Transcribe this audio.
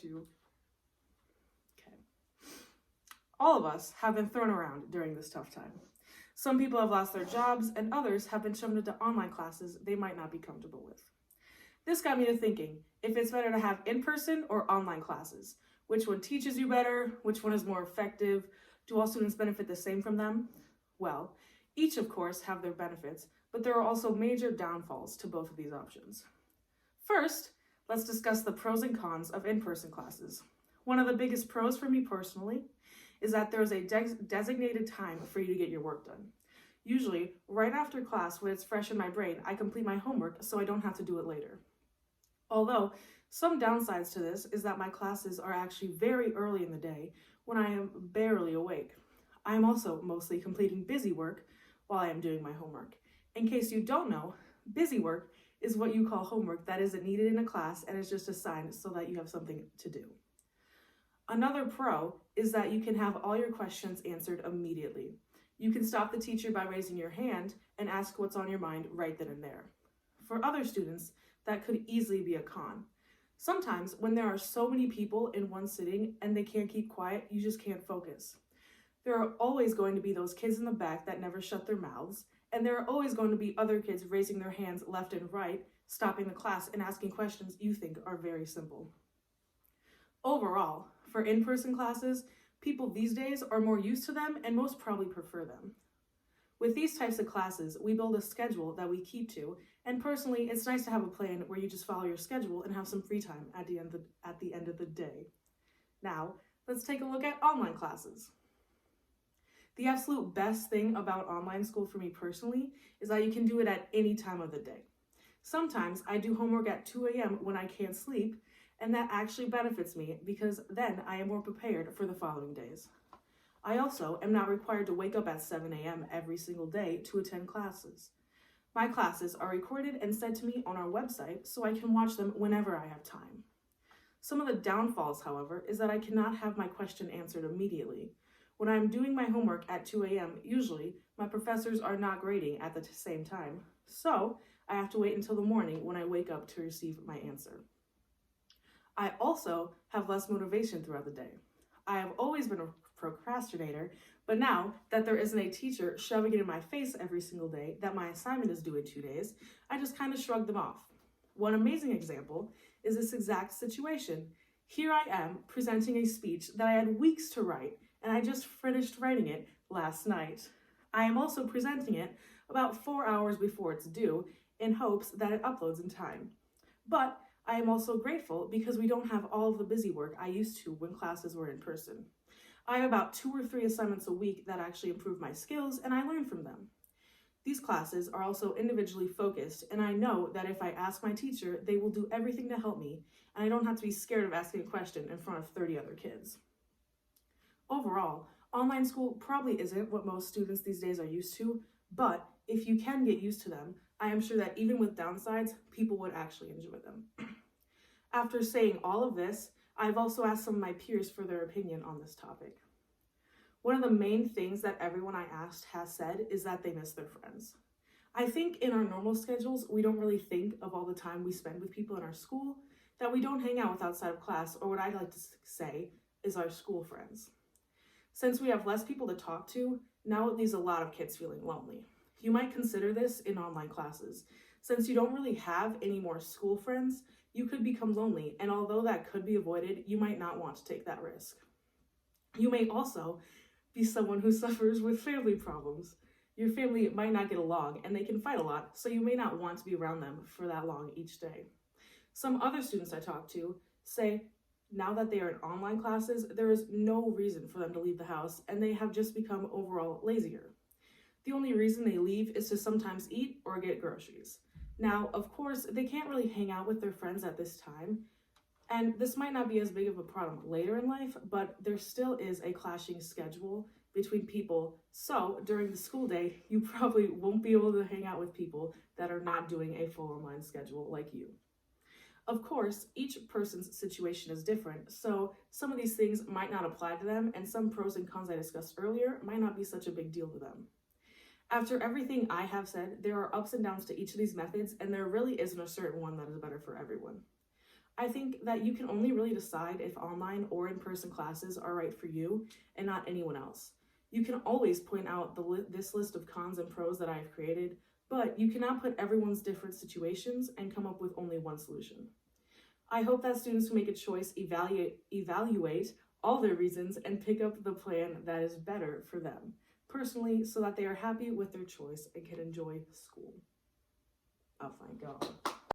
about you. Okay. All of us have been thrown around during this tough time. Some people have lost their jobs, and others have been shoved into online classes they might not be comfortable with. This got me to thinking if it's better to have in-person or online classes. Which one teaches you better? Which one is more effective? Do all students benefit the same from them? Well, each of course have their benefits, but there are also major downfalls to both of these options. First, let's discuss the pros and cons of in-person classes. One of the biggest pros for me personally is that there is a designated time for you to get your work done. Usually, right after class when it's fresh in my brain, I complete my homework so I don't have to do it later. Although, some downsides to this is that my classes are actually very early in the day when I am barely awake. I am also mostly completing busy work while I am doing my homework. In case you don't know, busy work is what you call homework that isn't needed in a class and is just assigned so that you have something to do. Another pro is that you can have all your questions answered immediately. You can stop the teacher by raising your hand and ask what's on your mind right then and there. For other students, that could easily be a con. Sometimes when there are so many people in one sitting and they can't keep quiet, you just can't focus. There are always going to be those kids in the back that never shut their mouths, and there are always going to be other kids raising their hands left and right, stopping the class and asking questions you think are very simple. Overall, for in-person classes, people these days are more used to them and most probably prefer them. With these types of classes, we build a schedule that we keep to, and personally, it's nice to have a plan where you just follow your schedule and have some free time at the end of the day. Now, let's take a look at online classes. The absolute best thing about online school for me personally is that you can do it at any time of the day. Sometimes I do homework at 2 a.m. when I can't sleep, and that actually benefits me because then I am more prepared for the following days. I also am not required to wake up at 7 a.m. every single day to attend classes. My classes are recorded and sent to me on our website so I can watch them whenever I have time. Some of the downfalls, however, is that I cannot have my question answered immediately. When I'm doing my homework at 2 a.m., usually my professors are not grading at the same time, so I have to wait until the morning when I wake up to receive my answer. I also have less motivation throughout the day. I have always been a procrastinator, but now that there isn't a teacher shoving it in my face every single day that my assignment is due in 2 days, I just kind of shrug them off. One amazing example is this exact situation. Here I am presenting a speech that I had weeks to write, and I just finished writing it last night. I am also presenting it about 4 hours before it's due in hopes that it uploads in time. But I am also grateful because we don't have all of the busy work I used to when classes were in person. I have about 2 or 3 assignments a week that actually improve my skills and I learn from them. These classes are also individually focused, and I know that if I ask my teacher, they will do everything to help me, and I don't have to be scared of asking a question in front of 30 other kids. Overall, online school probably isn't what most students these days are used to, but if you can get used to them, I am sure that even with downsides, people would actually enjoy them. After saying all of this, I've also asked some of my peers for their opinion on this topic. One of the main things that everyone I asked has said is that they miss their friends. I think in our normal schedules, we don't really think of all the time we spend with people in our school, that we don't hang out with outside of class, or what I like to say is our school friends. Since we have less people to talk to, now it leaves a lot of kids feeling lonely. You might consider this in online classes. Since you don't really have any more school friends, you could become lonely, and although that could be avoided, you might not want to take that risk. You may also be someone who suffers with family problems. Your family might not get along, and they can fight a lot, so you may not want to be around them for that long each day. Some other students I talk to say now that they are in online classes, there is no reason for them to leave the house, and they have just become overall lazier. The only reason they leave is to sometimes eat or get groceries. Now, of course, they can't really hang out with their friends at this time, and this might not be as big of a problem later in life, but there still is a clashing schedule between people, so during the school day, you probably won't be able to hang out with people that are not doing a full online schedule like you. Of course, each person's situation is different, so some of these things might not apply to them, and some pros and cons I discussed earlier might not be such a big deal to them. After everything I have said, there are ups and downs to each of these methods, and there really isn't a certain one that is better for everyone. I think that you can only really decide if online or in-person classes are right for you and not anyone else. You can always point out this list of cons and pros that I have created, but you cannot put everyone's different situations and come up with only one solution. I hope that students who make a choice evaluate all their reasons and pick up the plan that is better for them, personally, so that they are happy with their choice and can enjoy school. Oh, thank God.